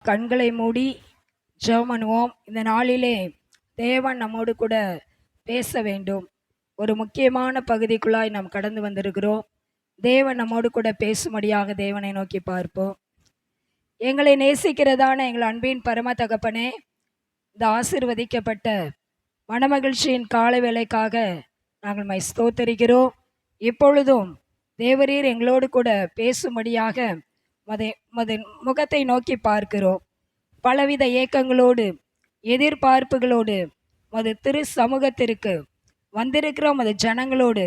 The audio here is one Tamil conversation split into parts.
கண்களை மூடி ஜெபம் பண்ணுவோம். இந்த நாளிலே தேவன் நம்மோடு கூட பேச வேண்டும். ஒரு முக்கியமான பகுதிக்குள்ளாய் நாம் கடந்து வந்திருக்கிறோம். தேவன் நம்மோடு கூட பேசும்படியாக தேவனை நோக்கி பார்ப்போம். எங்களை நேசிக்கிறதான எங்கள் அன்பின் பரம தகப்பனே, இந்த ஆசீர்வதிக்கப்பட்ட மனமகிழ்ச்சியின் கால வேளைக்காக நாங்கள் மை ஸ்தோத்தரிக்கிறோம். இப்பொழுதும் தேவரீர் எங்களோடு கூட பேசும்படியாக முகத்தை நோக்கி பார்க்கிறோம். பலவித ஏக்கங்களோடு எதிர்பார்ப்புகளோடு மது திரு சமூகத்திற்கு வந்திருக்கிறோம். அது ஜனங்களோடு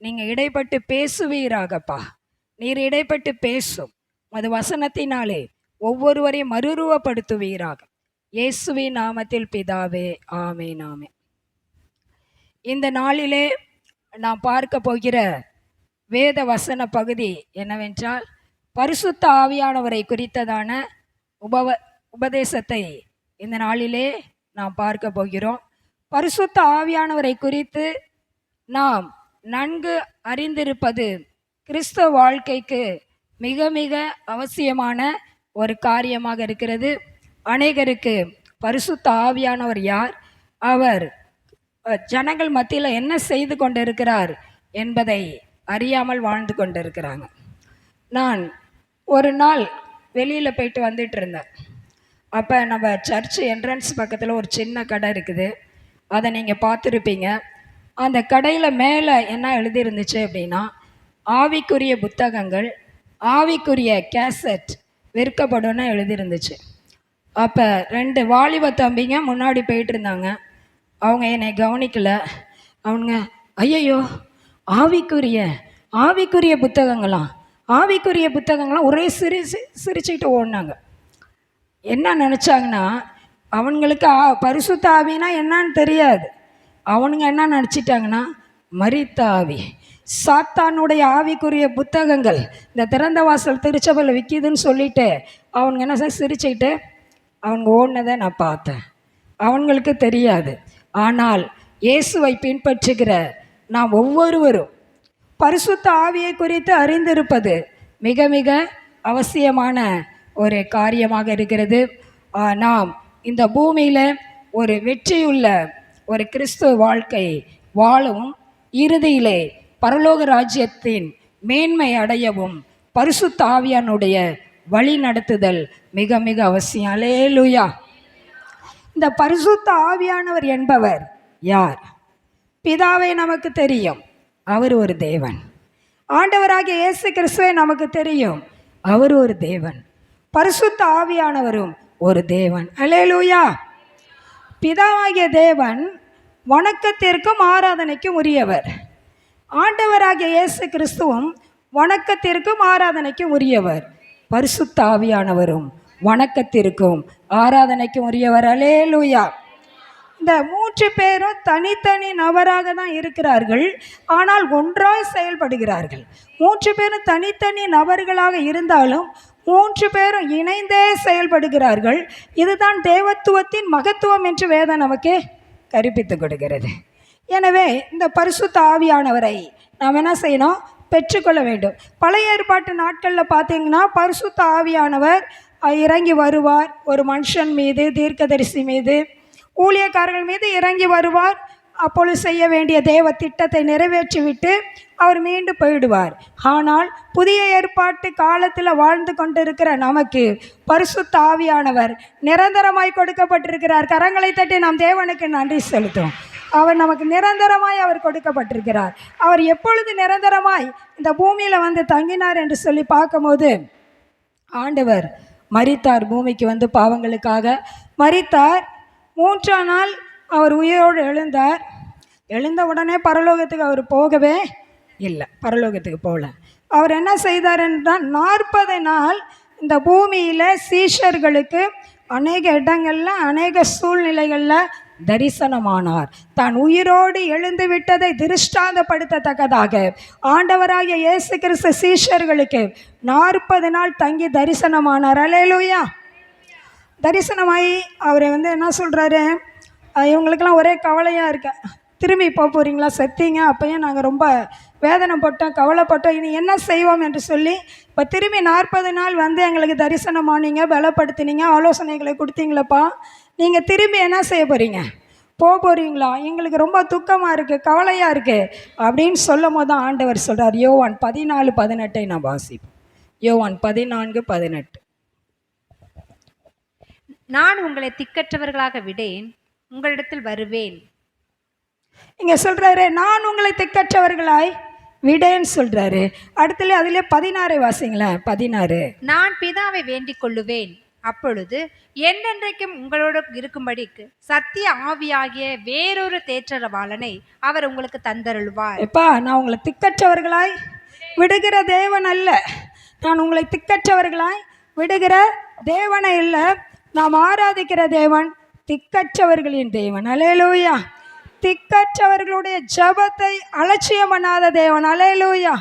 நீங்கள் இடைப்பட்டு பேசுவீராகப்பா. நீர் இடைப்பட்டு பேசும் மது வசனத்தினாலே ஒவ்வொருவரையும் மறுரூபப்படுத்துவீராக. இயேசுவின் நாமத்தில் பிதாவே, ஆமென் ஆமென். இந்த நாளிலே நாம் பார்க்க போகிற வேத வசன பகுதி என்னவென்றால், பரிசுத்த ஆவியானவரை குறித்ததான உபதேசத்தை இந்த நாளிலே நாம் பார்க்க போகிறோம். பரிசுத்த ஆவியானவரை குறித்து நாம் நன்கு அறிந்திருப்பது கிறிஸ்தவ வாழ்க்கைக்கு மிக மிக அவசியமான ஒரு காரியமாக இருக்கிறது. அநேகருக்கு பரிசுத்த ஆவியானவர் யார், அவர் ஜனங்கள் மத்தியில் என்ன செய்து கொண்டிருக்கிறார் என்பதை அறியாமல் வாழ்ந்து கொண்டிருக்கிறாங்க. நான் ஒரு நாள் வெளியில் போயிட்டு வந்துட்டு இருந்தேன். அப்போ நம்ம சர்ச்சு என்ட்ரன்ஸ் பக்கத்தில் ஒரு சின்ன கடை இருக்குது. அதை நீங்கள் பார்த்துருப்பீங்க. அந்த கடையில் மேலே என்ன எழுதியிருந்துச்சு அப்படின்னா, ஆவிக்குரிய புத்தகங்கள், ஆவிக்குரிய கேசட் விற்கப்படும்னு எழுதியிருந்துச்சு. அப்போ 2 வாலிப தம்பிங்க முன்னாடி போயிட்டு இருந்தாங்க. அவங்க என்னை கவனிக்கலை. அவங்க ஐயையோ ஆவிக்குரிய புத்தகங்களாம் ஒரே சிரிச்சுக்கிட்டு ஓடினாங்க. என்ன நினச்சாங்கன்னா, அவங்களுக்கு பரிசுத்த ஆவினா என்னன்னு தெரியாது. அவனுங்க என்ன நினச்சிட்டாங்கன்னா, மரித்த ஆவி, சாத்தானுடைய ஆவிக்குரிய புத்தகங்கள் இந்த திறந்த வாசல் திருச்சபையில் விற்கிதுன்னு சொல்லிட்டு அவனுங்க என்ன சிரிச்சுக்கிட்டு அவங்க ஓடினதை நான் பார்த்தேன். அவங்களுக்கு தெரியாது. ஆனால் இயேசுவை பின்பற்றுகிற நாம் ஒவ்வொருவரும் பரிசுத்த ஆவியை குறித்து அறிந்திருப்பது மிக மிக அவசியமான ஒரு காரியமாக இருக்கிறது. நாம் இந்த பூமியில் ஒரு வெற்றியுள்ள ஒரு கிறிஸ்துவ வாழ்க்கை வாழவும், இறுதியிலே பரலோக ராஜ்யத்தின் மேன்மை அடையவும் பரிசுத்த ஆவியானுடைய வழி நடத்துதல் மிக மிக அவசியம். அல்லேலூயா. இந்த பரிசுத்த ஆவியானவர் என்பவர் யார்? பிதாவை நமக்கு தெரியும், அவர் ஒரு தேவன். ஆண்டவராகிய இயேசு கிறிஸ்துவை நமக்கு தெரியும், அவர் ஒரு தேவன். பரிசுத்த ஆவியானவரும் ஒரு தேவன். அல்லேலூயா. பிதாவாகிய தேவன் வணக்கத்திற்கும் ஆராதனைக்கும் உரியவர். ஆண்டவராகிய இயேசு கிறிஸ்துவும் வணக்கத்திற்கும் ஆராதனைக்கும் உரியவர். பரிசுத்த ஆவியானவரும் வணக்கத்திற்கும் ஆராதனைக்கும் உரியவர். அல்லேலூயா. இந்த 3 பேரும் தனித்தனி நபராக தான் இருக்கிறார்கள், ஆனால் ஒன்றாய் செயல்படுகிறார்கள். 3 பேரும் தனித்தனி நபர்களாக இருந்தாலும் 3 பேரும் இணைந்தே செயல்படுகிறார்கள். இதுதான் தேவத்துவத்தின் மகத்துவம் என்று வேதம் நமக்கு கற்பித்து கொடுக்கிறது. எனவே இந்த பரிசுத்த ஆவியானவரை நாம் என்ன செய்யணும்? பெற்றுக்கொள்ள வேண்டும். பழைய ஏற்பாட்டு நாட்களில் பார்த்தீங்கன்னா, பரிசுத்த ஆவியானவர் இறங்கி வருவார். ஒரு மனுஷன் மீது, தீர்க்கதரிசி மீது, ஊழியக்காரர்கள் மீது இறங்கி வருவார். அப்பொழுது செய்ய வேண்டிய தேவ திட்டத்தை நிறைவேற்றிவிட்டு அவர் மீண்டும் போயிடுவார். ஆனால் புதிய ஏற்பாட்டு காலத்தில் வாழ்ந்து கொண்டிருக்கிற நமக்கு பரிசுத்த ஆவியானவர் நிரந்தரமாய் கொடுக்கப்பட்டிருக்கிறார். கரங்களை தட்டி நாம் தேவனுக்கு நன்றி செலுத்தும். அவர் நமக்கு நிரந்தரமாய் அவர் கொடுக்கப்பட்டிருக்கிறார். அவர் எப்பொழுது நிரந்தரமாய் இந்த பூமியில் வந்து தங்கினார் என்று சொல்லி பார்க்கும்போது, ஆண்டவர் மரித்தார், பூமிக்கு வந்து பாவங்களுக்காக மரித்தார். 3ஆம் நாள் அவர் உயிரோடு எழுந்தார். எழுந்த உடனே பரலோகத்துக்கு அவர் போகவே இல்லை, பரலோகத்துக்கு போகல. அவர் என்ன செய்தார் என்றால், 40 நாள் இந்த பூமியில் சீஷர்களுக்கு அநேக இடங்களில், அநேக சூழ்நிலைகளில் தரிசனமானார். தான் உயிரோடு எழுந்து விட்டதை திருஷ்டாந்தப்படுத்தத்தக்கதாக ஆண்டவராகிய இயேசு கிறிஸ்து சீஷர்களுக்கு 40 நாள் தங்கி தரிசனமானார். அல்லேலூயா. தரிசனமாகி அவர் என்ன சொல்கிறாரு, இவங்களுக்கெல்லாம் ஒரே கவலையாக இருக்க, திரும்பி போக போகிறீங்களா? செத்தீங்க, அப்பயும் நாங்கள் ரொம்ப வேதனைப்பட்டோம், கவலைப்பட்டோம், இனி என்ன செய்வோம் என்று சொல்லி இப்போ திரும்பி 40 நாள் வந்து எங்களுக்கு தரிசனமானீங்க, பலப்படுத்தினீங்க, ஆலோசனைகளை கொடுத்தீங்களப்பா. நீங்கள் திரும்பி என்ன செய்ய போகிறீங்க? போக போகிறீங்களா? எங்களுக்கு ரொம்ப துக்கமாக இருக்குது, கவலையாக இருக்குது அப்படின்னு சொல்லும் போது தான் ஆண்டவர் சொல்கிறார். யோவான் 14:18 நான் வாசிப்போம். யோவான் 14:18. நான் உங்களை திக்கற்றவர்களாக விடேன், உங்களிடத்தில் வருவேன். இங்கே சொல்கிறாரு, நான் உங்களை திக்கற்றவர்களாய் விடேன்னு சொல்கிறாரு. அடுத்துல அதிலே 16 வாசிங்களேன். 16. நான் பிதாவை வேண்டிக் கொள்ளுவேன், அப்பொழுது என்றென்றைக்கும் உங்களோடு இருக்கும்படிக்கு சத்திய ஆவியாகிய வேறொரு தேற்றரவாளனை அவர் உங்களுக்கு தந்தருள்வார். எப்பா, நான் உங்களை திக்கற்றவர்களாய் விடுகிற தேவன் அல்ல. நான் உங்களை திக்கற்றவர்களாய் விடுகிற தேவனை இல்லை. நாம் ஆராதிக்கிற தேவன் திக்கற்றவர்களின் தேவன். அல்லேலூயா. திக்கற்றவர்களுடைய ஜபத்தை அலட்சியம் பண்ணாத தேவன். அல்லேலூயா.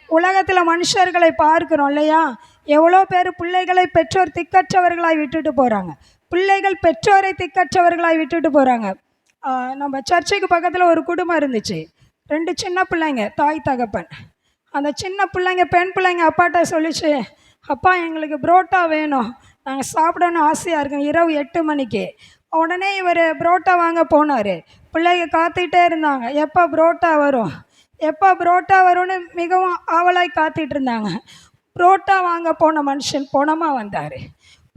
உலகத்தில் மனுஷர்களை பார்க்கிறோம் இல்லையா? எவ்வளோ பேர் பிள்ளைகளை பெற்றோர் திக்கற்றவர்களாய் விட்டுட்டு போகிறாங்க, பிள்ளைகள் பெற்றோரை திக்கற்றவர்களாய் விட்டுட்டு போகிறாங்க. நம்ம சர்ச்சுக்கு பக்கத்தில் ஒரு குடும்பம் இருந்துச்சு, 2 சின்ன பிள்ளைங்க, தாய் தகப்பன். அந்த சின்ன பிள்ளைங்க, பெண் பிள்ளைங்க அப்பாட்ட சொல்லிச்சு, அப்பா எங்களுக்கு புரோட்டா வேணும், நாங்கள் சாப்பிடணும்னு ஆசையாக இருக்கோம், இரவு 8 மணிக்கு. உடனே இவர் புரோட்டா வாங்க போனார். பிள்ளைங்க காத்துக்கிட்டே இருந்தாங்க, எப்போ புரோட்டா வரும், எப்போ புரோட்டா வரும்னு மிகவும் ஆவலாய் காத்துட்டு இருந்தாங்க. புரோட்டா வாங்க போன மனுஷன் பணமாக வந்தார்.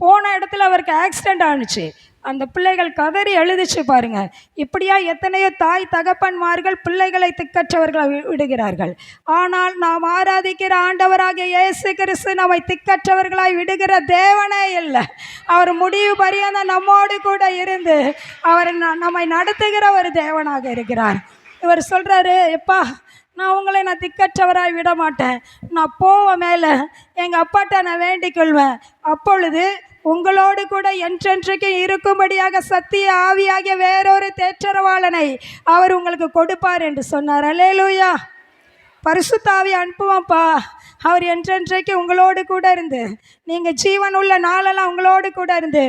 போன இடத்துல அவருக்கு ஆக்சிடெண்ட் ஆணுச்சு. அந்த பிள்ளைகள் கதறி எழுதிச்சு பாருங்க. இப்படியா எத்தனையோ தாய் தகப்பன்மார்கள் பிள்ளைகளை திக்கற்றவர்களை விடுகிறார்கள். ஆனால் நாம் ஆராதிக்கிற ஆண்டவராகிய இயேசு கிறிஸ்து நம்மை திக்கற்றவர்களாய் விடுகிற தேவனே இல்லை. அவர் முடிவு பரியந்த நம்மோடு கூட இருந்து அவர் நம்மை நடத்துகிற ஒரு தேவனாக இருக்கிறார். இவர் சொல்கிறாரு, எப்பா நான் திக்கற்றவராய் விட மாட்டேன், நான் போவேன் மேலே, எங்கள் அப்பாட்ட நான் வேண்டிக் கொள்வேன், அப்பொழுது உங்களோடு கூட என்றென்றைக்கு இருக்கும்படியாக சத்திய ஆவியாகிய வேறொரு தேற்றரவாளனை அவர் உங்களுக்கு கொடுப்பார் என்று சொன்னார். அல்லேலூயா. பரிசுத்த ஆவி அனுப்புவான்ப்பா. அவர் என்றென்றைக்கு உங்களோடு கூட இருந்து, நீங்கள் ஜீவன் உள்ள நாளெல்லாம் உங்களோடு கூட இருந்து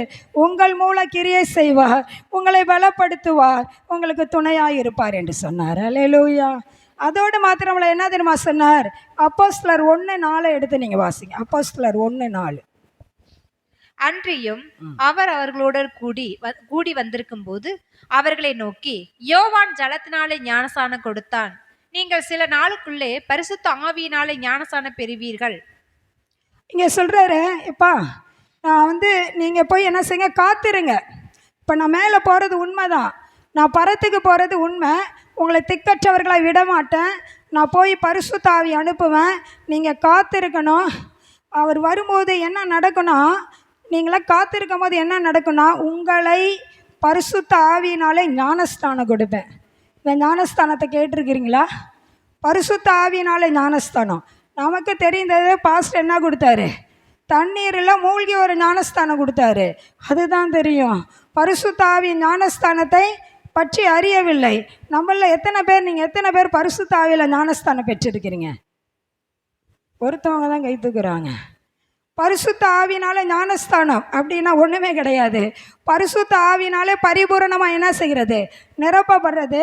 உங்கள் மூல கிரியை செய்வார், உங்களை பலப்படுத்துவார், உங்களுக்கு துணையாக இருப்பார் என்று சொன்னார். அல்லேலூயா. அதோடு மாத்திரமில்லை, என்ன தெரியுமா சொன்னார்? அப்போஸ்தலர் 1:4 எடுத்து நீங்கள் வாசிங்க. அப்போஸ்தலர் 1:4. அன்றியும் அவர் அவர்களோடு கூடி வந்திருக்கும் போது அவர்களை நோக்கி, யோவான் ஜலத்தினாலே ஞானசானம் கொடுத்தான், நீங்கள் சில நாளுக்குள்ளே பரிசுத்த ஆவியினாலே ஞானசானம் பெறுவீர்கள். இங்கே சொல்கிறாரு, எப்பா நான் நீங்கள் போய் என்ன செய்யுங்க, காத்திருங்க. இப்போ நான் மேலே போகிறது உண்மைதான், நான் பரத்துக்கு போகிறது உண்மை, உங்களை திக்கற்றவர்களாக விட மாட்டேன், நான் போய் பரிசுத்த ஆவி அனுப்புவேன், நீங்கள் காத்திருக்கணும். அவர் வரும்போது என்ன நடக்கணும், நீங்களாம் காத்திருக்கும் போது என்ன நடக்குன்னா, உங்களை பரிசுத்த ஆவியினாலே ஞானஸ்தானம் கொடுப்பேன். இந்த ஞானஸ்தானத்தை கேட்டிருக்கிறீங்களா? பரிசுத்த ஆவியினாலே ஞானஸ்தானம். நமக்கு தெரிந்தது பாஸ்டர் என்ன கொடுத்தாரு, தண்ணீரில் மூழ்கி ஒரு ஞானஸ்தானம் கொடுத்தாரு, அதுதான் தெரியும். பரிசுத்த ஆவி ஞானஸ்தானத்தை பற்றி அறியவில்லை. நம்மள நீங்கள் எத்தனை பேர் பரிசுத்த ஆவியில் ஞானஸ்தானம் பெற்றிருக்கிறீங்க? ஒருத்தவங்க தான் கை தூக்குறாங்க. பரிசுத்த ஆவினால ஞானஸ்தானம் அப்படின்னா ஒன்றுமே கிடையாது. பரிசுத்த ஆவினாலே பரிபூரணமாக என்ன செய்கிறது, நிரப்பப்படுறது.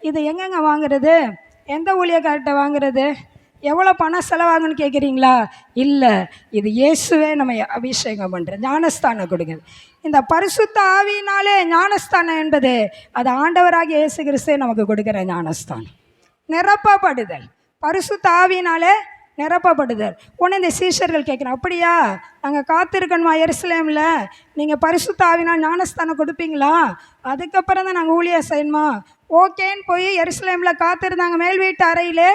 இது எங்கெங்கே வாங்குறது, எந்த ஊழியக்கார்ட்ட வாங்குறது, எவ்வளோ பணம் செலவாகுன்னு கேட்குறீங்களா? இல்லை, இது இயேசுவே நம்ம அபிஷேகம் பண்ணுற ஞானஸ்தானம் கொடுக்குது. இந்த பரிசுத்த ஆவியினாலே ஞானஸ்தானம் என்பது அது ஆண்டவராகிய இயேசு கிறிஸ்துவே நமக்கு கொடுக்குற ஞானஸ்தானம். நிரப்பப்படுதல், பரிசுத்த ஆவியினாலே நிரப்பப்படுதல். உடனே இந்த சீஷர்கள் கேட்குறோம், அப்படியா நாங்கள் காத்திருக்கணுமா எருசலேமில், நீங்கள் பரிசுத்த ஆவினால் ஞானஸ்தானம் கொடுப்பீங்களா, அதுக்கப்புறம் தான் நாங்கள் ஊழியம் செய்யணுமா? ஓகேன்னு போய் எருசலேமில் காத்திருந்தாங்க. மேல் வீட்டு அறையிலே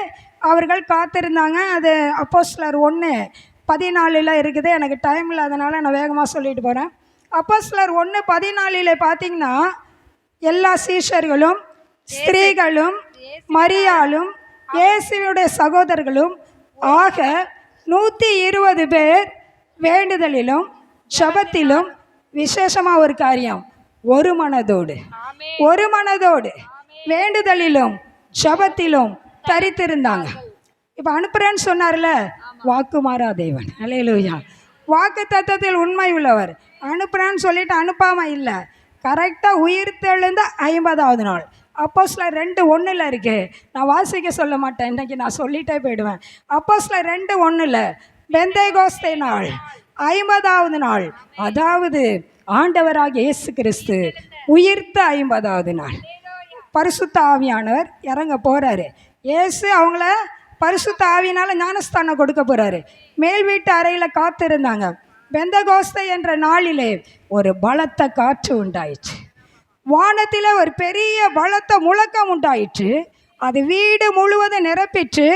அவர்கள் காத்திருந்தாங்க. அது அப்போஸ்தலர் 1:14 இருக்குது. எனக்கு டைம் இல்லாதனால நான் வேகமாக சொல்லிட்டு போகிறேன். அப்போஸ்தலர் 1:14 பார்த்தீங்கன்னா, எல்லா சீஷர்களும் ஸ்திரீகளும் மரியாளும் இயேசுவுடைய சகோதரர்களும் ஆக 120 பேர் வேண்டுதலிலும் ஜபத்திலும், விசேஷமாக ஒரு காரியம், ஒரு மனதோடு வேண்டுதலிலும் ஜபத்திலும் தரித்திருந்தாங்க. இப்போ அனுப்புறேன்னு சொன்னார்ல, வாக்கு மாறா தேவன். அல்லேலூயா. வாக்கு தத்தத்தில் உண்மை உள்ளவர். அனுப்புறேன்னு சொல்லிட்டு அனுப்பாமல் இல்லை, கரெக்டாக உயிர் தெழுந்த 50வது நாள் அப்போஸ்தலர் 2:1 இருக்கு. நான் வாசிக்க சொல்ல மாட்டேன், இன்னைக்கு நான் சொல்லிட்டே போயிடுவேன். அப்போஸ்தலர் 2:1 பெந்தேகோஸ்தே நாள் 50வது நாள், அதாவது ஆண்டவராகிய இயேசு கிறிஸ்து உயிர்த்த 50வது நாள் பரிசுத்த ஆவியானவர் இறங்க போறாரு. இயேசு அவங்கள பரிசுத்த ஆவியினால ஞானஸ்தானம் கொடுக்க போறாரு. மேல் வீட்டு அறையில் காத்திருந்தாங்க. பெந்தகோஸ்தே என்ற நாளிலே ஒரு பலத்த காற்று உண்டாயிற்று. வானத்தில் ஒரு பெரிய பலத்த முழக்கம் உண்டாயிற்று. அது வீடு முழுவதும் நிரப்பிற்று.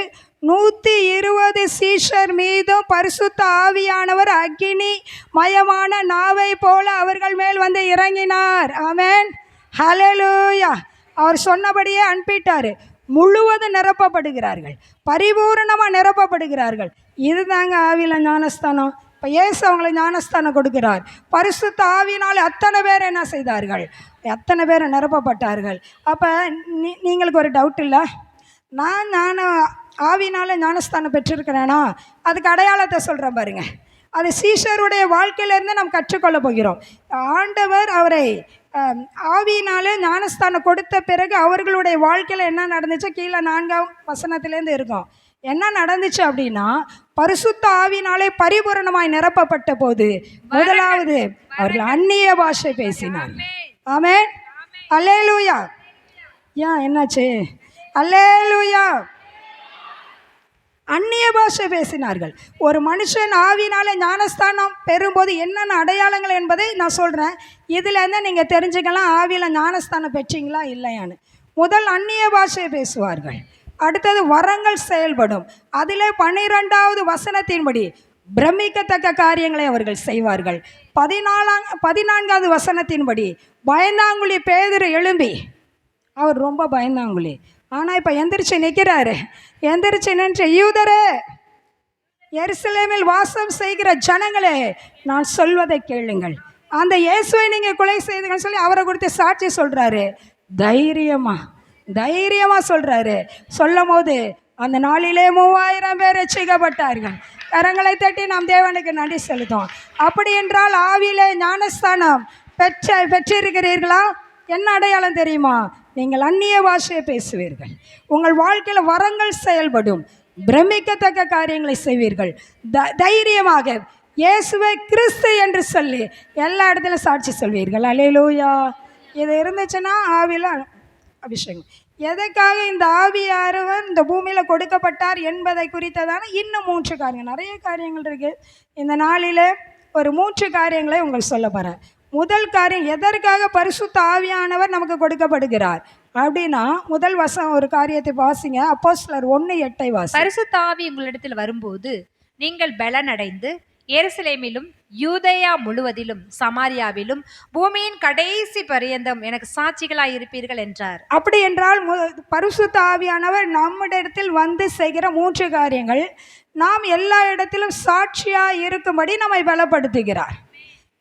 120 சீஷர் மீதும் பரிசுத்த ஆவியானவர் அக்கினி மயமான நாவை போல அவர்கள் மேல் வந்து இறங்கினார். ஆமென், ஹல்லேலூயா. அவர் சொன்னபடியே அனுப்பிட்டாரு. முழுவதும் நிரப்பப்படுகிறார்கள், பரிபூரணமாக நிரப்பப்படுகிறார்கள். இதுதாங்க ஆவியில் ஞானஸ்தானம். இப்போ இயேசு அவங்களை ஞானஸ்தானம் கொடுக்கிறார். பரிசுத்த ஆவியினால் அத்தனை பேர் என்ன செய்தார்கள்? அத்தனை பேர் நிரப்பப்பட்டார்கள். அப்போ நீங்களுக்கு ஒரு டவுட் இல்லை, நான் ஆவியினால் ஞானஸ்தானம் பெற்றிருக்கிறேனா? அதுக்கு அடையாளத்தை சொல்கிறேன் பாருங்க. அது சீஷருடைய வாழ்க்கையிலேருந்து நாம் கற்றுக்கொள்ள போகிறோம். ஆண்டவர் அவரை ஆவியினாலே ஞானஸ்தானம் கொடுத்த பிறகு அவர்களுடைய வாழ்க்கையில் என்ன நடந்துச்சு? கீழே 4ஆம் வசனத்திலேருந்து இருக்கும். என்ன நடந்துச்சு அப்படின்னா, பரிசுத்த ஆவியினாலே பரிபூரணமாய் நிரப்பப்பட்ட போது முதலாவது அவர்கள் அந்நிய பாஷை பேசினார். ஆமென், அல்லேலூயா. ஏன் என்னாச்சு? அல்லேலூயா. அந்நிய பாஷை பேசினார்கள். ஒரு மனுஷன் ஆவியினால ஞானஸ்தானம் பெறும்போது என்னென்ன அடையாளங்கள் என்பதை நான் சொல்கிறேன். இதுலேருந்து நீங்கள் தெரிஞ்சுக்கலாம் ஆவியில் ஞானஸ்தானம் பெற்றீங்களா இல்லையான்னு. முதல் அந்நிய பாஷை பேசுவார்கள். அடுத்தது வரங்கள் செயல்படும். அதில் 12வது வசனத்தின்படி பிரமிக்கத்தக்க காரியங்களை அவர்கள் செய்வார்கள். 14வது வசனத்தின்படி பயந்தாங்குழி பேதுரு எழும்பி, அவர் ரொம்ப பயந்தாங்குழி, ஆனால் இப்போ எந்திரிச்சு நிற்கிறாரு. எந்திரிச்சு நின்று, யூதரே, எருசலேமில் வாசம் செய்கிற ஜனங்களே, நான் சொல்வதை கேளுங்கள், அந்த இயேசுவை நீங்கள் கொலை செய்துங்கன்னு சொல்லி அவரை குறித்து சாட்சி சொல்கிறாரு. தைரியமாக சொல்கிறாரு. சொல்லும் போது அந்த நாளிலே 3000 பேர் ரட்சிக்கப்பட்டார்கள். கரங்களை தட்டி நாம் தேவனுக்கு நன்றி செலுத்தோம். அப்படி என்றால் ஆவியிலே ஞானஸ்தானம் பெற்றிருக்கிறீர்களா? என்ன அடையாளம் தெரியுமா? நீங்கள் அந்நிய பாஷையை பேசுவீர்கள். உங்கள் வாழ்க்கையில் வரங்கள் செயல்படும். பிரமிக்கத்தக்க காரியங்களை செய்வீர்கள். தைரியமாக இயேசுவை கிறிஸ்து என்று சொல்லி எல்லா இடத்துலையும் சாட்சி சொல்வீர்கள். அல்லேலூயா. இது இருந்துச்சுன்னா ஆவியில் அபிஷேகம். எதற்காக இந்த ஆவியானவர் இந்த பூமியில் கொடுக்கப்பட்டார் என்பதை குறித்ததான இன்னும் 3 காரியங்கள், நிறைய காரியங்கள் இருக்குது. இந்த நாளில் ஒரு 3 காரியங்களை உங்களுக்கு சொல்ல போகிறேன். முதல் காரியம், எதற்காக பரிசுத்த ஆவியானவர் நமக்கு கொடுக்கப்படுகிறார் அப்படின்னா, முதல் வசனம் ஒரு காரியத்தை வாசிங்க. அப்போஸ்தலர் 1:8 வாசி. பரிசுத்த ஆவி உங்களிடத்தில் வரும்போது நீங்கள் பலனடைந்து எருசலேமிலும் யூதேயா முழுவதிலும் சமாரியாவிலும் பூமியின் கடைசி பரியந்தம் எனக்கு சாட்சிகளாய் இருப்பீர்கள் என்றார். அப்படி என்றால் பரிசுத்த ஆவியானவர் நம்மிடத்தில் வந்து செய்கிற 3 காரியங்கள், நாம் எல்லா இடத்திலும் சாட்சியாக இருக்கும்படி நம்மை பலப்படுத்துகிறார்.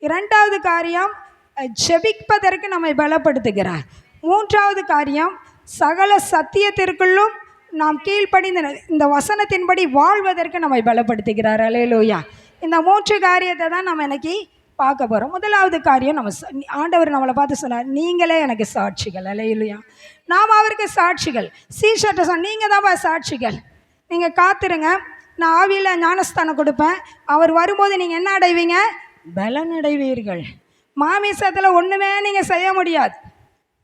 2வது காரியம், ஜெபிப்பதற்கு நம்மை பலப்படுத்துகிறார். 3வது காரியம், சகல சத்தியத்திற்குள்ளும் நாம் கீழ்ப்படிந்த இந்த வசனத்தின்படி வாழ்வதற்கு நம்மை பலப்படுத்துகிறார். அல்லேலூயா. இந்த 3 காரியத்தை தான் நம்ம இன்னைக்கு பார்க்க போகிறோம். முதலாவது காரியம், ஆண்டவர் நம்மளை பார்த்து சொன்னார், நீங்களே எனக்கு சாட்சிகள். அல்லேலூயா. நாம் அவருக்கு சாட்சிகள். சீஷர்ட்ட சொன்ன, நீங்கள் தான் சாட்சிகள், நீங்கள் காத்துருங்க, நான் ஆவியில் ஞானஸ்தானம் கொடுப்பேன், அவர் வரும்போது நீங்கள் என்ன அடைவீங்க? பலனடைவீர்கள். மாமிசத்தில் ஒன்றுமே நீங்கள் செய்ய முடியாது.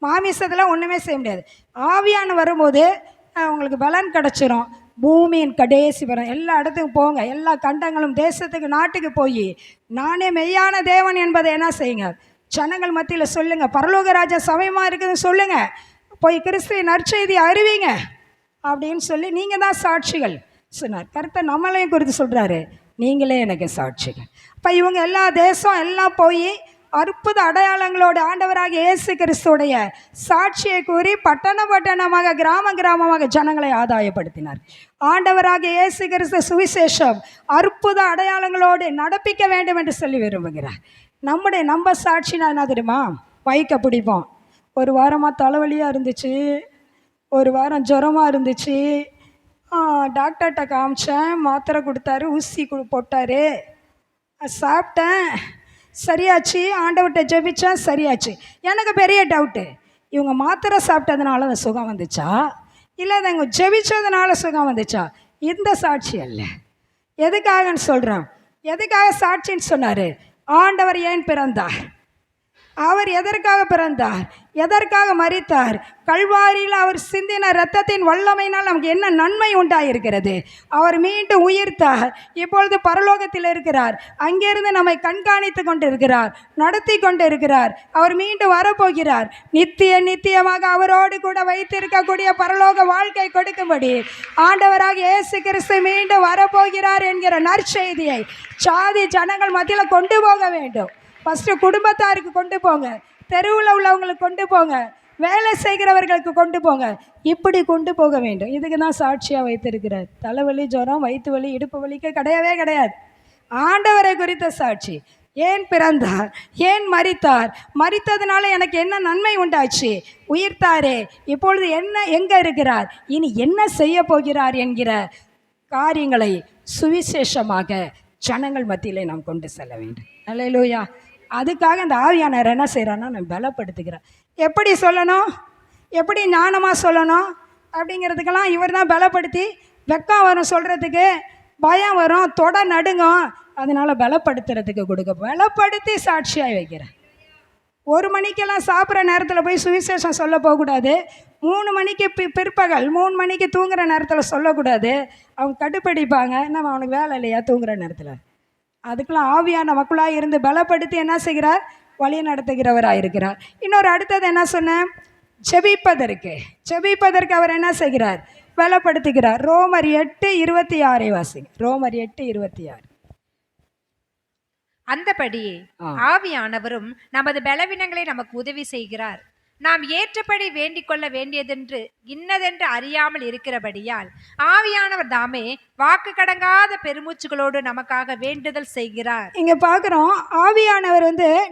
மாமிசத்தில் ஒன்றுமே செய்ய முடியாது. ஆவியான வரும்போது உங்களுக்கு பலன் கிடச்சிரும். பூமியின் கடைசி வரும் எல்லா இடத்துக்கும் போங்க, எல்லா கண்டங்களும் தேசத்துக்கு நாட்டுக்கு போய் நானே மெய்யான தேவன் என்பதை என்ன செய்யுங்க? ஜனங்கள் மத்தியில் சொல்லுங்கள். பரலோக ராஜா சமயமாக இருக்குதுன்னு சொல்லுங்கள். போய் கிறிஸ்துவின் நற்செய்தி அறிவிங்க அப்படின்னு சொல்லி நீங்கள் தான் சாட்சிகள் சொன்னார். கருத்தை நம்மளையும் குறித்து சொல்கிறாரு, நீங்களே எனக்கு சாட்சிகள். இப்போ இவங்க எல்லா தேசம் எல்லாம் போய் அற்புத அடையாளங்களோடு ஆண்டவராக இயேசு கிறிஸ்துடைய சாட்சியை கூறி பட்டணமாக கிராமமாக ஜனங்களை ஆதாயப்படுத்தினார். ஆண்டவராக இயேசு கிறிஸ்து சுவிசேஷம் அற்புத அடையாளங்களோடு நடப்பிக்க வேண்டும் என்று சொல்லி விரும்புகிறார். நம்ம சாட்சினா என்ன தெரியுமா? வைக்க பிடிப்போம். ஒரு வாரமாக தலைவலியாக இருந்துச்சு, ஒரு வாரம் ஜுரமாக இருந்துச்சு, டாக்டர்கிட்ட காமிச்சேன், மாத்திரை கொடுத்தாரு, ஊசி போட்டார், சாப்பிட்டேன், சரியாச்சு. ஆண்டவர்கிட்ட ஜெபிச்சேன், சரியாச்சு. எனக்கு பெரிய டவுட்டு, இவங்க மாத்திரை சாப்பிட்டதுனால அந்த சுகம் வந்துச்சா, இல்லை அவங்க ஜெபிச்சதுனால சுகம் வந்துச்சா? இந்த சாட்சி அல்ல. எதுக்காகன்னு சொல்கிறேன். எதுக்காக சாட்சின்னு சொன்னார்? ஆண்டவர் ஏன் பிறந்தார்? அவர் எதற்காக பிறந்தார்? எதற்காக மரித்தார்? கல்வாரியில் அவர் சிந்தின இரத்தத்தின் வல்லமையினால் நமக்கு என்ன நன்மை உண்டாயிருக்கிறது? அவர் மீண்டும் உயிர்த்தார். இப்பொழுது பரலோகத்தில் இருக்கிறார். அங்கிருந்து நம்மை கண்காணித்து கொண்டு இருக்கிறார், நடத்தி கொண்டு இருக்கிறார். அவர் மீண்டும் வரப்போகிறார். நித்தியமாக அவரோடு கூட வைத்திருக்கக்கூடிய பரலோக வாழ்க்கை கொடுக்கும்படி ஆண்டவராக இயேசு கிறிஸ்து மீண்டும் வரப்போகிறார் என்கிற நற்செய்தியை சாதி ஜனங்கள் மத்தியில் கொண்டு போக வேண்டும். ஃபஸ்ட்டு குடும்பத்தாருக்கு கொண்டு போங்க, தெருவில் உள்ளவங்களுக்கு கொண்டு போங்க, வேலை செய்கிறவர்களுக்கு கொண்டு போங்க. இப்படி கொண்டு போக வேண்டும். இதுக்கு தான் சாட்சியாக வைத்திருக்கிறார். தலைவலி, ஜுரம், வயிற்று வலி, இடுப்பு வலிக்கு கிடையவே கிடையாது. ஆண்டவரை குறித்த சாட்சி. ஏன் பிறந்தார்? ஏன் மரித்தார்? மரித்ததுனால எனக்கு என்ன நன்மை உண்டாச்சு? உயிர்த்தாரே, இப்பொழுது எங்கே இருக்கிறார்? இனி என்ன செய்ய போகிறார் என்கிற காரியங்களை சுவிசேஷமாக ஜனங்கள் மத்தியிலே நாம் கொண்டு செல்ல வேண்டும். அல்லேலூயா. அதுக்காக இந்த ஆவியானவர் என்ன செய்கிறான்னா, நான் பலப்படுத்துகிறேன். எப்படி சொல்லணும், எப்படி ஞானமாக சொல்லணும் அப்படிங்கிறதுக்கெல்லாம் இவர் தான் பலப்படுத்தி. வெக்கம் வரும் சொல்கிறதுக்கு, பயம் வரும், தொட நடுங்கும், அதனால் பலப்படுத்துறதுக்கு கொடுக்க பலப்படுத்தி சாட்சியாக வைக்கிறேன். 1 மணிக்கெல்லாம் சாப்பிட்ற நேரத்தில் போய் சுவிசேஷம் சொல்ல போகக்கூடாது. 3 மணிக்கு பிற்பகல் 3 மணிக்கு தூங்குகிற நேரத்தில் சொல்லக்கூடாது. அவங்க கடுப்படிப்பாங்க. நம்ம அவனுக்கு வேலை இல்லையா தூங்குகிற நேரத்தில்? அதுக்கெல்லாம் ஆவியான மக்களாக இருந்து பலப்படுத்தி என்ன செய்கிறார்? வழி நடத்துகிறவராக இருக்கிறார். இன்னொரு அடுத்தது என்ன சொன்னேன்? ஜெபிப்பதற்கு அவர் என்ன செய்கிறார்? பலப்படுத்துகிறார். ரோமர் 8:26 வாசிங்க. ரோமர் 8:26. அந்தபடியே ஆவியானவரும் நமது பலவீனங்களை நமக்கு உதவி செய்கிறார். நாம் ஏற்றபடி வேண்டிக் கொள்ள வேண்டியதென்று இன்னதென்று அறியாமல் இருக்கிறபடியால் ஆவியானவர் தாமே வாக்கு கடங்காத பெருமூச்சுகளோடு நமக்காக வேண்டுதல் செய்கிறார். இங்க பார்க்குறோம், ஆவியானவர்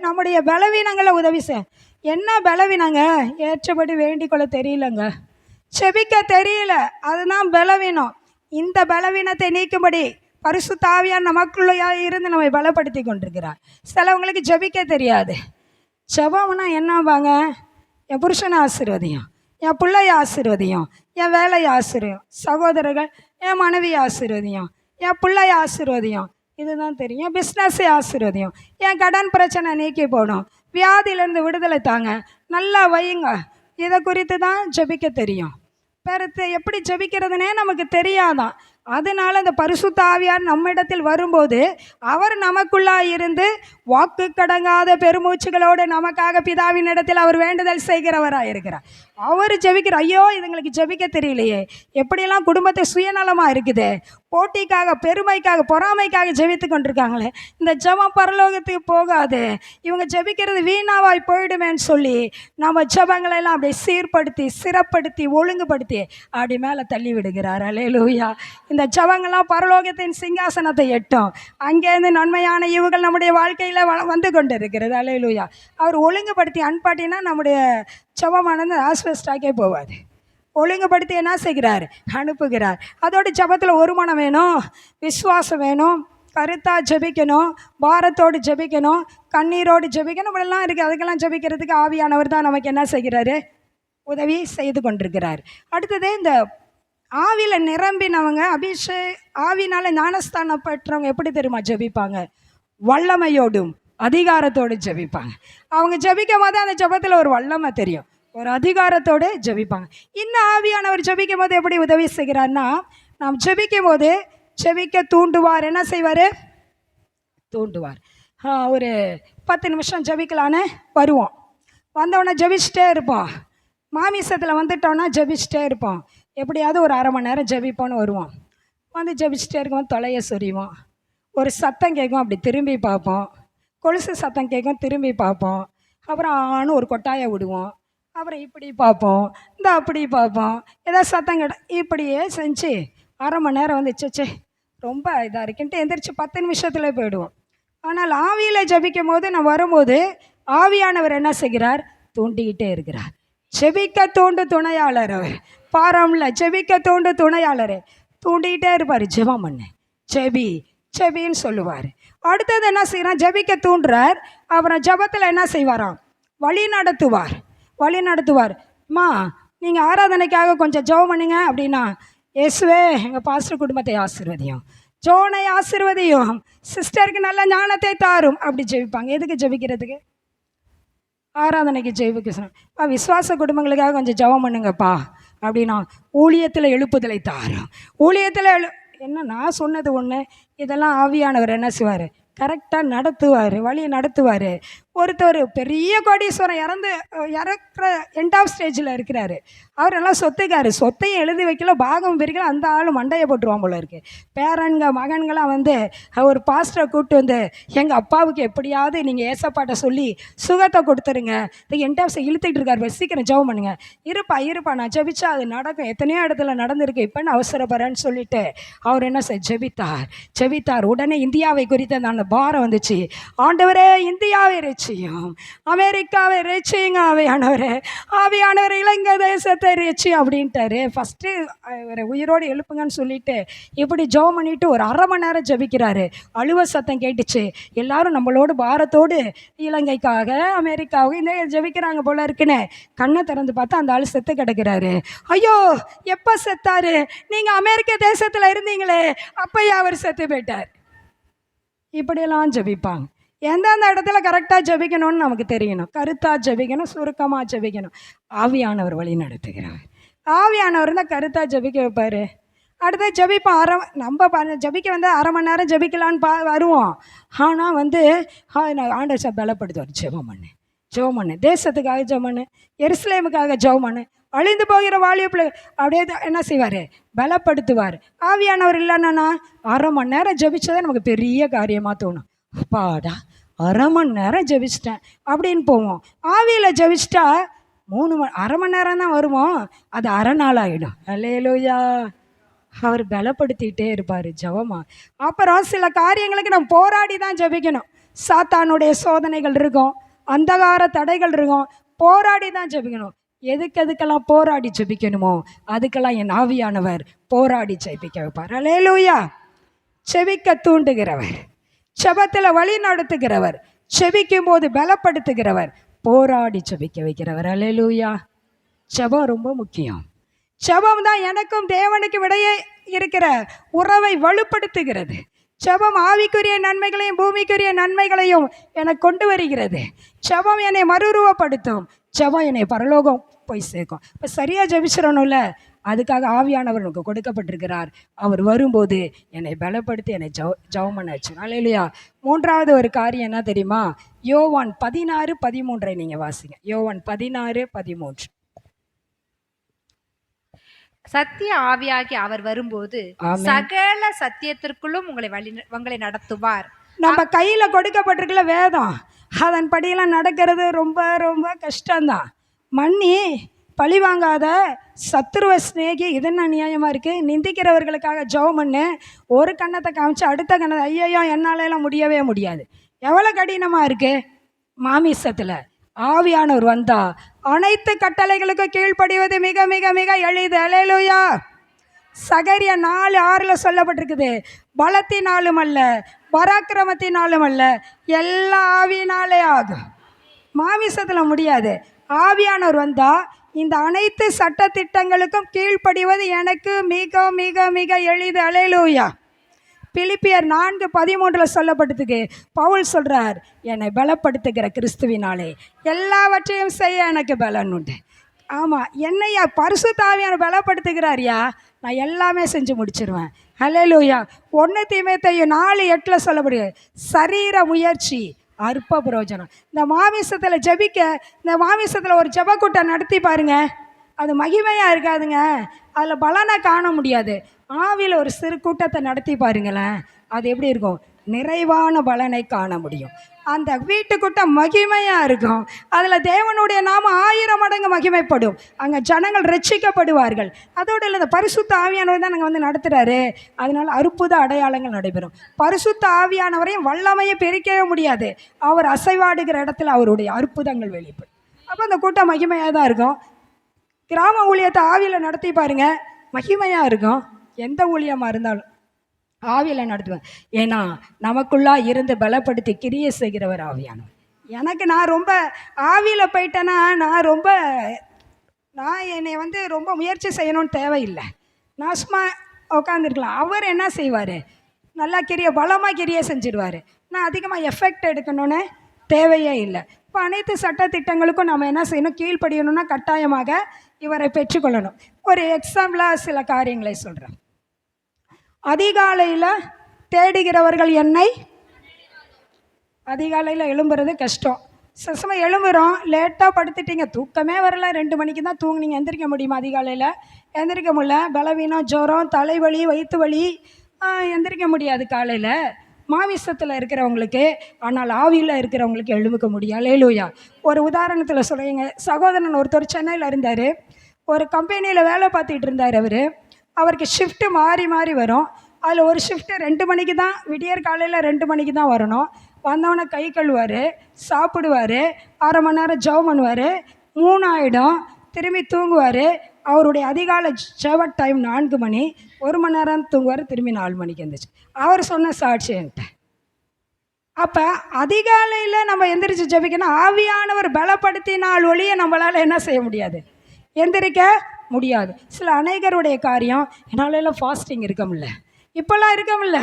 நம்முடைய பலவீனங்களை உதவி செய்ய. என்ன பலவீனங்க? ஏற்றபடி வேண்டிக் கொள்ள தெரியலங்க, செபிக்க தெரியல, அதுதான் பலவீனம். இந்த பலவீனத்தை நீக்கும்படி பரிசுத்த ஆவியார் நமக்குள்ள இருந்து நம்மை பலப்படுத்தி கொண்டிருக்கிறார். சிலவங்களுக்கு ஜெபிக்க தெரியாது. ஜெபம்னா என்னவாங்க? என் புருஷனை ஆசீர்வதியும், என் பிள்ளைய ஆசீர்வதியும், என் வேலையை ஆசீர்வதியும், சகோதரர்கள் என் மனைவியை ஆசீர்வதியும், என் பிள்ளைய ஆசீர்வதியும், இதுதான் தெரியும். என் பிஸ்னஸை ஆசீர்வதியும், என் கடன் பிரச்சனை நீக்கி போடும், வியாதியிலேருந்து விடுதலை தாங்க, நல்லா வையுங்க. இதை குறித்து தான் ஜெபிக்க தெரியும். பெருத்து எப்படி ஜெபிக்கிறதுனே நமக்கு தெரியாதான். அதனால இந்த பரிசுத்த ஆவியார் நம்மிடத்தில் வரும்போது அவர் நமக்குள்ளாக இருந்து வாக்கு கடங்காத பெருமூச்சுகளோடு நமக்காக பிதாவின் இடத்தில் அவர் வேண்டுதல் செய்கிறவராக இருக்கிறார். அவர் ஜெபிக்கிறார். ஐயோ, இதுங்களுக்கு ஜெபிக்க தெரியலையே, எப்படியெல்லாம் குடும்பத்தை சுயநலமாக இருக்குது, போட்டிக்காக, பெருமைக்காக, பொறாமைக்காக ஜெபித்து கொண்டிருக்காங்களே, இந்த ஜெபம் பரலோகத்துக்கு போகாது, இவங்க ஜெபிக்கிறது வீணாவாய் போயிடுமேன்னு சொல்லி நம்ம ஜெபங்களெல்லாம் அப்படியே சீர்படுத்தி, சிறப்படுத்தி, ஒழுங்குபடுத்தி அப்படி மேலே தள்ளி விடுகிறார். அல்லேலூயா. இந்த ஜெபங்கள்லாம் பரலோகத்தின் சிங்காசனத்தை எட்டும். அங்கேருந்து நன்மையான ஈவுகள் நம்முடைய வாழ்க்கையில் வந்து கொண்டு இருக்கிறது. அல்லேலூயா. அவர் ஒழுங்குபடுத்தி அன்பாட்டினா நம்முடைய ஜெபமானது ஆஸ்பெஸ்டாக்கே போவாது. ஒழுங்குபடுத்தி என்ன செய்கிறார்? அனுப்புகிறார். அதோடு ஜெபத்தில் ஒரு மனம் வேணும், விசுவாசம் வேணும், கருத்தாக ஜெபிக்கணும், பாரத்தோடு ஜெபிக்கணும், கண்ணீரோடு ஜெபிக்கணும். இப்படிலாம் இருக்குது. அதுக்கெல்லாம் ஜெபிக்கிறதுக்கு ஆவியானவர் தான் நமக்கு என்ன செய்கிறாரு? உதவி செய்து கொண்டிருக்கிறார். அடுத்தது, இந்த ஆவியில் நிரம்பினவங்க, ஆவினால் ஞானஸ்தானம் பெற்றவங்க எப்படி தெரியுமா ஜெபிப்பாங்க? வல்லமையோடும் அதிகாரத்தோடு ஜெபிப்பாங்க. அவங்க ஜெபிக்கும் போது அந்த ஜெபத்தில் ஒரு வல்லமை தெரியும், ஒரு அதிகாரத்தோடு ஜெபிப்பாங்க. இன்னும் ஆவியானவர் ஜெபிக்கும் போது எப்படி உதவி செய்கிறார்னா, நாம் ஜெபிக்கும் போது ஜெபிக்க தூண்டுவார். என்ன செய்வார்? தூண்டுவார். ஒரு 10 நிமிஷம் ஜெபிக்கலான்னு வருவோம். வந்தவுடனே ஜெபிச்சுட்டே இருப்போம். மாமிசத்தில் வந்துட்டோன்னா ஜெபிச்சுட்டே இருப்போம். எப்படியாவது ஒரு 1/2 மணி நேரம் ஜெபிப்போன்னு வருவோம். வந்து ஜெபிச்சுட்டே இருக்கும்போது தொலைய சொறிவோம். ஒரு சத்தம் கேட்கும், அப்படி திரும்பி பார்ப்போம். கொலுசு சத்தம் கேட்கும், திரும்பி பார்ப்போம். அப்புறம் ஆன்னு ஒரு கொட்டாயை விடுவோம். அப்புறம் இப்படி பார்ப்போம், இந்த அப்படி பார்ப்போம். ஏதாவது சத்தம் கேட்ட இப்படியே செஞ்சு 1/2 மணி நேரம் வந்துச்சு, ரொம்ப இதாக இருக்குன்ட்டு எந்திரிச்சு 10 நிமிஷத்தில் போயிடுவோம். ஆனால் ஆவியில் ஜெபிக்கும் போது நான் வரும்போது ஆவியானவர் என்ன செய்கிறார்? தூண்டிக்கிட்டே இருக்கிறார். ஜெபிக்க தூண்டு துணையாளர் அவர். பாரம்ல ஜெபிக்க தூண்டு துணையாளர் தூண்டிக்கிட்டே இருப்பார். ஜெபம் பண்ணு, செபின்னு சொல்லுவார். அடுத்தது என்ன செய்கிறான்? ஜெபிக்க தூண்டுறார். அப்புறம் ஜெபத்தில் என்ன செய்வாராம்? வழி நடத்துவார். வழி நடத்துவார். அம்மா நீங்கள் ஆராதனைக்காக கொஞ்சம் ஜெபம் பண்ணுங்க அப்படின்னா, இயேசுவே எங்கள் பாஸ்டர் குடும்பத்தை ஆசீர்வதியும், ஜோனை ஆசீர்வதியும், சிஸ்டருக்கு நல்ல ஞானத்தை தாரும் அப்படி ஜெபிப்பாங்க. எதுக்கு ஜெபிக்கிறதுக்கு? ஆராதனைக்கு ஜெபிக்க சொன்னா, விசுவாச குடும்பங்களுக்காக கொஞ்சம் ஜெபம் பண்ணுங்கப்பா அப்படின்னா, ஊழியத்தில் எழுப்புதலை தாரும். ஊழியத்தில் என்ன நான் சொன்னது ஒன்று, இதெல்லாம் ஆவியானவர் என்ன செய்வார்? கரெக்டாக நடத்துவார், வழியை நடத்துவார். ஒருத்தர் பெரிய கோடீஸ்வரன் இறக்குற எண்ட் ஆஃப் ஸ்டேஜில் இருக்கிறாரு. அவர் எல்லாம் சொத்துக்காரு, சொத்தையும் எழுதி வைக்கல, பாகம் பிரிக்கல. அந்த ஆள் மண்டையை போட்டுருவான் போல இருக்குது. பேரன்க மகன்களாம் வந்து ஒரு பாஸ்டரை கூப்பிட்டு வந்து, எங்கள் அப்பாவுக்கு எப்படியாவது நீங்கள் ஏசப்பாட்ட சொல்லி சுகத்தை கொடுத்துருங்க, இந்த எண்ட் ஆஃப் இழுத்துக்கிட்டு இருக்காரு, சீக்கிரம் ஜெபம் பண்ணுங்க. இருப்பா நான் ஜெபிச்சா அது நடக்கும், எத்தனையோ இடத்துல நடந்திருக்கு, இப்போ நான் அவசரப்படுறேன்னு சொல்லிட்டு அவர் என்ன ஜெபித்தார். உடனே இந்தியாவை குறித்த அந்த பாரம் வந்துச்சு. ஆண்டவரே இந்தியாவை ரட்சியும், அமெரிக்காவை ரட்சியுங்க ஆவியானவரே இலங்கை தேசத்தை ரட்சி அப்படின்ட்டாரு. ஃபஸ்ட்டு அவரை உயிரோடு எழுப்புங்கன்னு சொல்லிட்டு இப்படி ஜெபம் பண்ணிட்டு ஒரு அரை மணி நேரம் ஜெபிக்கிறாரு. அழுவ சத்தம் கேட்டுச்சு. எல்லாரும் நம்மளோட பாரத்தோடு இலங்கைக்காக அமெரிக்காவுக்கு இந்த ஜெபிக்கிறாங்க போல இருக்குன்னு கண்ணை திறந்து பார்த்தா அந்த ஆள் செத்து கிடக்கிறாரு. ஐயோ எப்போ செத்தாரு? நீங்கள் அமெரிக்க தேசத்தில் இருந்தீங்களே, அப்பயே அவர் செத்து போயிட்டார். இப்படியெல்லாம் ஜெபிப்பாங்க. எந்தெந்த இடத்துல கரெக்டாக ஜெபிக்கணும்னு நமக்கு தெரியணும். கருத்தாக ஜெபிக்கணும், சுருக்கமாக ஜெபிக்கணும். ஆவியானவர் வழி நடத்துகிறார். ஆவியானவர் தான் கருத்தாக ஜெபிக்க வைப்பார். அடுத்து ஜெபிப்போம். நம்ம ஜெபிக்க வந்து அரை மணி நேரம் ஜெபிக்கலான்னு வருவோம். ஆனால் வந்து ஆண்டவர் பலப்படுத்துவார். ஜெபம் பண்ணு, தேசத்துக்காக ஜெபம் பண்ணு, எருசலேமுக்காக ஜெபம் பண்ணு, அழிந்து போகிற வாலிப அப்படியே என்ன செய்வார்? பலப்படுத்துவார். ஆவியானவர் இல்லைன்னா அரை மணி நேரம் ஜெபிச்சதே நமக்கு பெரிய காரியமாக தோணும். அப்பாடா அரை மணி நேரம் ஜெபிச்சிட்டேன் அப்படின்னு போவோம். ஆவியில் ஜெபிச்சிட்டா அரை மணி நேரம் தான் வருவோம், அது அரை நாள் ஆகிடும். அல்லேலூயா. அவர் பலப்படுத்திகிட்டே இருப்பார் ஜெபமா. அப்புறம் சில காரியங்களுக்கு நம்ம போராடி தான் ஜெபிக்கணும். சாத்தானுடைய சோதனைகள் இருக்கும், அந்தகார தடைகள் இருக்கும், போராடி தான் ஜெபிக்கணும். எதுக்கெல்லாம் போராடி ஜெபிக்கணுமோ அதுக்கெல்லாம் என் ஆவியானவர் போராடி ஜெபிக்க வைப்பார். அல்லேலூயா. செபிக்க தூண்டுகிறவர், செபத்தில் வழி நடத்துகிறவர், செபிக்கும் போது பலப்படுத்துகிறவர், போராடி ஜெபிக்க வைக்கிறவர். அல்லேலூயா. செபம் ரொம்ப முக்கியம். செபம் தான் எனக்கும் தேவனுக்கும் இடையே இருக்கிற உறவை வலுப்படுத்துகிறது. செபம் ஆவிக்குரிய நன்மைகளையும் பூமிக்குரிய நன்மைகளையும் எனக்கு கொண்டு வருகிறது. செபம் என்னை மறுரூபப்படுத்தும். செபம் என்னை பரலோகம் போய் சேர்க்கும். இப்போ சரியாக ஜெபிச்சிடணும்ல, அதுக்காக ஆவியானவர் எனக்கு கொடுக்கப்பட்டிருக்கிறார். அவர் வரும்போது என்னை பலப்படுத்தி என்னை ஜெபம் பண்ண வச்சிடும். அல்லேலூயா. மூன்றாவது ஒரு காரியம் என்ன தெரியுமா? யோவான் 16:13 நீங்கள் வாசிங்க. யோவான் 16:13. சத்திய ஆவியாகி அவர் வரும்போது சகல சத்தியத்திற்குள்ளும் உங்களை நடத்துவார். நம்ம கையில கொடுக்கப்பட்டிருக்கல வேதம், அதன் படியெல்லாம் நடக்கிறது ரொம்ப ரொம்ப கஷ்டம்தான். மன்னி பழி வாங்காத, சத்துருவ ஸ்நேகி. இது என்ன நியாயமாக இருக்குது? நிந்திக்கிறவர்களுக்காக ஜெபம் பண்ணு, ஒரு கண்ணத்தை காமிச்சு அடுத்த கண்ணத்தை ஐயோ என்னாலெல்லாம் முடியவே முடியாது. எவ்வளோ கடினமாக இருக்குது. மாமிசத்தில் ஆவியானவர் வந்தா அனைத்து கட்டளைகளுக்கு கீழ்ப்படிவது மிக மிக மிக எளிது. அல்லேலூயா. சகரியா 4:6 சொல்லப்பட்டிருக்குது, பலத்தினாலும் அல்ல, பராக்கிரமத்தினாலும் அல்ல, எல்லா ஆவியினாலே ஆகும். மாமிசத்தில் முடியாது. ஆவியானவர் வந்தா இந்த அனைத்து சட்ட திட்டங்களுக்கும் கீழ்ப்படிவது எனக்கு மிக மிக மிக எளிது. அல்லேலூயா. பிலிப்பியர் 4:13 சொல்லப்பட்டதுக்கு பவுல் சொல்கிறார், என்னை பலப்படுத்துகிற கிறிஸ்துவினாலே எல்லாவற்றையும் செய்ய எனக்கு பலன் உண்டு. ஆமாம், என்னையா பரிசுத்த ஆவியானவர் பலப்படுத்துகிறாரியா, நான் எல்லாமே செஞ்சு முடிச்சிருவேன். அல்லேலூயா. 1 தீமோத்தேயு 4:8 சொல்லப்படுது, சரீர முயற்சி அற்ப பிரயோஜனம். இந்த மாமிசத்தில் ஜெபிக்க, இந்த மாமிசத்தில் ஒரு ஜெபக்கூட்டம் நடத்தி பாருங்க, அது மகிமையாக இருக்காதுங்க, அதில் பலனை காண முடியாது. ஆவியில் ஒரு சிறு கூட்டத்தை நடத்தி பாருங்களேன், அது எப்படி இருக்கும்? நிறைவான பலனை காண முடியும். அந்த வீட்டுக்கூட்டம் மகிமையாக இருக்கும். அதில் தேவனுடைய நாம 1000 மடங்கு மகிமைப்படும். அங்கே ஜனங்கள் ரட்சிக்கப்படுவார்கள். அதோடு இல்லை, இந்த பரிசுத்த ஆவியானவர் தான் நாங்கள் நடத்துகிறாரு, அதனால் அற்புத அடையாளங்கள் நடைபெறும். பரிசுத்த ஆவியானவரையும் வல்லமையை பிரிக்கவே முடியாது. அவர் அசைவாடுகிற இடத்துல அவருடைய அற்புதங்கள் வெளிப்படும். அப்போ அந்த கூட்டம் மகிமையாக தான் இருக்கும். கிராம ஊழியத்தை ஆவியில் நடத்தி பாருங்க, மகிமையாக இருக்கும். எந்த ஊழியமாக இருந்தாலும் ஆவியில் நடத்துவேன். ஏன்னா நமக்குள்ளா இருந்து பலப்படுத்தி கிரியை செய்கிறவர் ஆவியானவர். எனக்கு நான் ரொம்ப ஆவியில் போயிட்டேன்னா நான் என்னை வந்து ரொம்ப முயற்சி செய்யணும்னு தேவையில்லை. நான் சும்மா உட்காந்துருக்கலாம். அவர் என்ன செய்வார், நல்லா பலமாக கிரியை செஞ்சிடுவார். நான் அதிகமாக எஃபெக்ட் எடுக்கணும்னு தேவையே இல்லை. இப்போ அனைத்து சட்டத்திட்டங்களுக்கும் நம்ம என்ன செய்யணும், கீழ்ப்படியணும்னா கட்டாயமாக இவரை பெற்றுக்கொள்ளணும். ஒரு எக்ஸாம்பிளாக சில காரியங்களை சொல்கிறேன். அதிகாலையில் தேடுகிறவர்கள் என்னை, அதிகாலையில் எழும்புறது கஷ்டம். சசமாக எழும்புறோம், லேட்டாக படுத்துட்டீங்க, தூக்கமே வரல, 2 மணிக்கு தான் தூங்குனீங்க, எந்திரிக்க முடியுமா? அதிகாலையில் எந்திரிக்க முடியல, பலவீனம், ஜுரம், தலைவலி, வயிற்று வலி, எந்திரிக்க முடியாது காலையில் மாமிசத்தில் இருக்கிறவங்களுக்கு. ஆனால் ஆவியில் இருக்கிறவங்களுக்கு எழும்புக்க முடியும். அல்லேலூயா. ஒரு உதாரணத்தில் சொல்கிறீங்க. சகோதரன் ஒருத்தர் சென்னையில் இருந்தார். ஒரு கம்பெனியில் வேலை பார்த்துட்டு இருந்தார். அவருக்கு ஷிஃப்ட்டு மாறி மாறி வரும். அதில் ஒரு ஷிஃப்ட்டு 2 மணிக்கு தான், விடியற் காலையில் 2 மணிக்கு தான் வரணும். வந்தவொடனே கை கழுவார், சாப்பிடுவார், 1/2 மணி நேரம் ஜெபம் பண்ணுவார், 3 ஆகிடும், திரும்பி தூங்குவார். அவருடைய அதிகாலை ஜெப டைம் 4 மணி, 1 மணி நேரம் தூங்குவார், திரும்பி 4 மணிக்கு எழுந்துச்சு. அவர் சொன்ன சாட்சி என்கிட்ட. அப்போ அதிகாலையில் நம்ம எந்திரிச்சு ஜெபிக்கணும். ஆவியானவர் பலப்படுத்தினால் ஒழிய நம்மளால் என்ன செய்ய முடியாது, எந்திரிக்க முடியாது. சில அநேகருடைய காரியம், என்னாலெல்லாம் ஃபாஸ்டிங் இருக்க முடியல, இப்போல்லாம் இருக்க முடியல,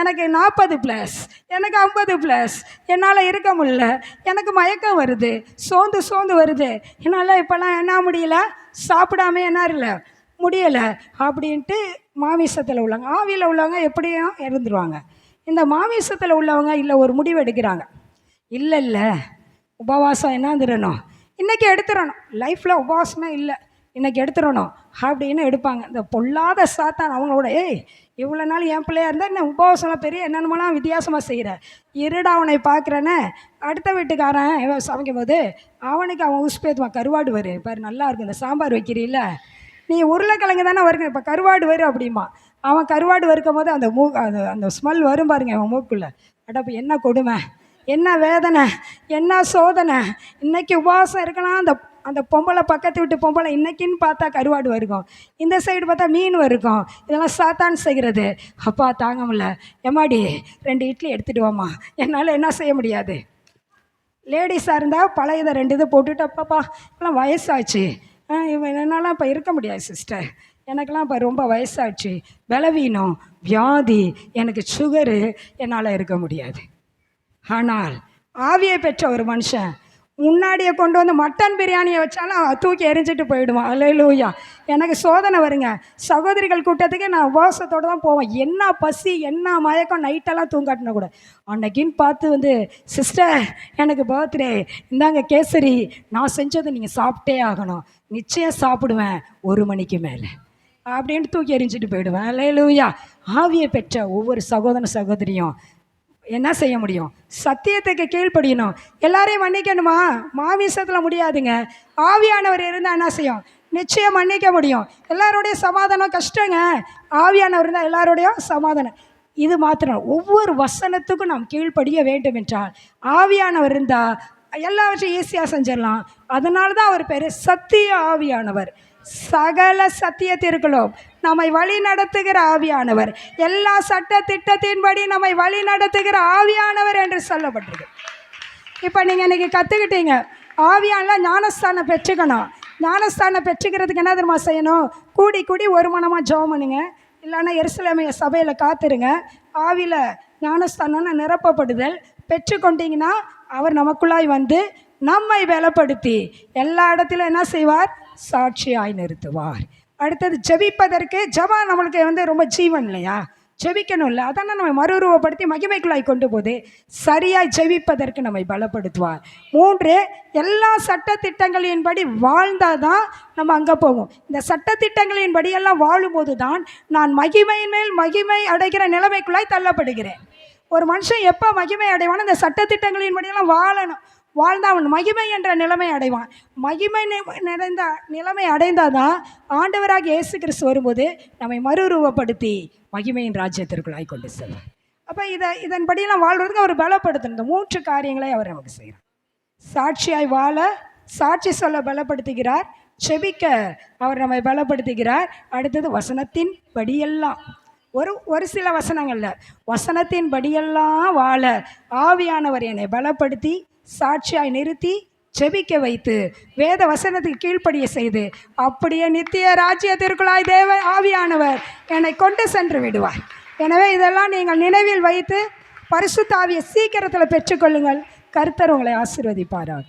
எனக்கு 40+, எனக்கு 50+, என்னால் இருக்க முடியல, எனக்கு மயக்கம் வருது, சோர்ந்து வருது, என்னால் இப்போல்லாம் என்ன முடியல, சாப்பிடாம என்ன இல்லை முடியலை அப்படின்ட்டு மாமிசத்தில் உள்ளவங்க. ஆவியில் உள்ளவங்க எப்படியும் இருந்துருவாங்க. இந்த மாமிசத்தில் உள்ளவங்க இல்லை, ஒரு முடிவு எடுக்கிறாங்க. இல்லை உபவாசம் என்னந்துடணும், இன்றைக்கி எடுத்துடணும், லைஃப்பில் உபவாசமே இல்லை, இன்றைக்கி எடுத்துடணும் அப்படின்னு எடுப்பாங்க. இந்த பொல்லாத சாத்தான் அவங்களோட, இவ்வளோ நாள் என் பிள்ளையாக இருந்தால் என்ன உபவாசம்லாம் பெரிய என்னென்னமோலாம் வித்தியாசமாக செய்கிற, இருடா அவனை பார்க்குறேன்னு அடுத்த வீட்டுக்காரன் இவன் சமைக்கும் போது அவனுக்கு அவன் உசுப்பேத்துவான். கருவாடு வரு பாரு, நல்லா இருக்கும், இந்த சாம்பார் வைக்கிறீல்ல, நீ உருளைக்கிழங்கு தானே வருங்க, இப்போ கருவாடு வரு அப்படிமா. அவன் கருவாடு வறுக்கும் போது அந்த ஸ்மெல் வரும் பாருங்க அவன் மூக்குள்ளே. அடப்போ என்ன கொடுமை, என்ன வேதனை, என்ன சோதனை. இன்றைக்கி உபவாசம் இருக்கலாம், அந்த பொம்பளை பக்கத்து வீட்டு பொம்பளை இன்றைக்கின்னு பார்த்தா கருவாடு வருகும், இந்த சைடு பார்த்தா மீன் வருகும். இதெல்லாம் சாத்தான் செய்கிறது. அப்பா தாங்க முடியல, எம்மாடி 2 இட்லி எடுத்துகிட்டு வாமா, என்னால் என்ன செய்ய முடியாது. லேடிஸாக இருந்தால் பழையதை 2 இது போட்டுட்டு, அப்பாப்பா இப்போலாம் வயசாச்சு, என்னால் இப்போ இருக்க முடியாது சிஸ்டர், எனக்கெல்லாம் இப்போ ரொம்ப வயசாச்சு, பலவீனம், வியாதி, எனக்கு சுகரு, என்னால் இருக்க முடியாது. ஆனால் ஆவியை பெற்ற ஒரு மனுஷன் முன்னாடியே கொண்டு வந்து மட்டன் பிரியாணியை வச்சாலும் தூக்கி எரிஞ்சிட்டு போயிடுவான். அல்லேலூயா. எனக்கு சோதனை வருங்க, சகோதரிகள் கூட்டத்துக்கு நான் உபவாசத்தோடு தான் போவேன். என்ன பசி, என்ன மயக்கம், நைட்டெல்லாம் தூங்காட்டினா கூட அன்னைக்கின்னு பார்த்து வந்து, சிஸ்டர் எனக்கு பர்த்டே, இந்தாங்க கேசரி, நான் செஞ்சதை நீங்கள் சாப்பிட்டே ஆகணும், நிச்சயம் சாப்பிடுவேன் 1 மணிக்கு மேலே அப்படின்ட்டு தூக்கி எரிஞ்சிட்டு போயிடுவேன். அல்லேலூயா. ஆவியை பெற்ற ஒவ்வொரு சகோதரியும் என்ன செய்ய முடியும், சத்தியத்துக்கு கீழ்ப்படியணும். எல்லாரையும் மன்னிக்கணுமா, மாமிசத்தில் முடியாதுங்க. ஆவியானவர் இருந்தால் என்ன செய்யும், நிச்சயம் மன்னிக்க முடியும். எல்லாரோடைய சமாதானம் கஷ்டங்க, ஆவியானவர் இருந்தால் எல்லாரோடையும் சமாதானம். இது மாத்திரம், ஒவ்வொரு வசனத்துக்கும் நாம் கீழ்ப்படிய வேண்டும் என்றால் ஆவியானவர் இருந்தால் எல்லாவற்றையும் ஈஸியாக செஞ்சிடலாம். அதனால தான் அவர் பேர் சத்திய ஆவியானவர். சகல சத்தியத்திற்குள்ளும் நம்மை வழி நடத்துகிற ஆவியானவர், எல்லா சட்ட திட்டத்தின்படி நம்மை வழி நடத்துகிற ஆவியானவர் என்று சொல்லப்பட்டிருக்கு. இப்போ நீங்கள் இன்றைக்கி கற்றுக்கிட்டீங்க, ஆவியானலாம் ஞானஸ்தானம் பெற்றுக்கணும். ஞானஸ்தானம் பெற்றுக்கிறதுக்கு என்ன தெரியுமா செய்யணும், கூடி ஒரு மனமாக ஜெபம் பண்ணுங்க, இல்லைன்னா எருசலேமிய சபையில் காத்துருங்க. ஆவியில் ஞானஸ்தானம்னு நிரப்பப்படுதல் பெற்றுக்கொண்டீங்கன்னா அவர் நமக்குள்ளாய் வந்து நம்மை பலப்படுத்தி எல்லா இடத்திலும் என்ன செய்வார், சாட்சியாய் நிறுத்துவார். அடுத்தது ஜெபிப்பதற்கு, ஜெபம் நம்மளுக்கு வந்து ரொம்ப ஜீவன் இல்லையா, ஜெபிக்கணும் இல்லை, அதான நம்ம மறுரூபப்படுத்தி மகிமைக்குள்ளாய் கொண்டு போது சரியாய் ஜெபிப்பதற்கு நம்மை பலப்படுத்துவார். 3, எல்லா சட்டத்திட்டங்களின்படி வாழ்ந்தால் தான் நம்ம அங்கே போவோம். இந்த சட்டத்திட்டங்களின் படியெல்லாம் வாழும்போது தான் நான் மகிமையின் மேல் மகிமை அடைகிற நிலைமைக்குள்ளாய் தள்ளப்படுகிறேன். ஒரு மனுஷன் எப்போ மகிமை அடைவானோ இந்த சட்டத்திட்டங்களின் படியெல்லாம் வாழணும், வாழ்ந்தால் அவன் மகிமை என்ற நிலைமை அடைவான். மகிமை நிறைந்த நிலைமை அடைந்தாதான் ஆண்டவராக இயேசு கிறிஸ்து வரும்போது நம்மை மறுரூபப்படுத்தி மகிமையின் ராஜ்யத்திற்குள்ளாய் கொண்டு செல்வார். அப்போ இதன்படியெல்லாம் வாழ்வதற்கு அவர் பலப்படுத்தணும். இந்த 3 காரியங்களை அவர் நமக்கு செய்கிறார். சாட்சியாய் வாழ சாட்சி சொல்ல பலப்படுத்துகிறார், செபிக்க அவர் நம்மை பலப்படுத்துகிறார். அடுத்தது வசனத்தின் படியெல்லாம், ஒரு சில வசனங்களில் வசனத்தின் படியெல்லாம் வாழ ஆவியானவர் என்னை பலப்படுத்தி சாட்சியாய் நிறுத்தி செபிக்க வைத்து வேத வசனத்துக்கு கீழ்ப்படிய செய்து அப்படியே நித்திய ராஜ்யத்திற்குள்ளாய் தேவ ஆவியானவர் என்னை கொண்டு சென்று விடுவார். எனவே இதெல்லாம் நீங்கள் நினைவில் வைத்து பரிசுத்த ஆவியை சீக்கிரத்தில் பெற்றுக்கொள்ளுங்கள். கர்த்தர் உங்களை ஆசீர்வதிப்பாராக.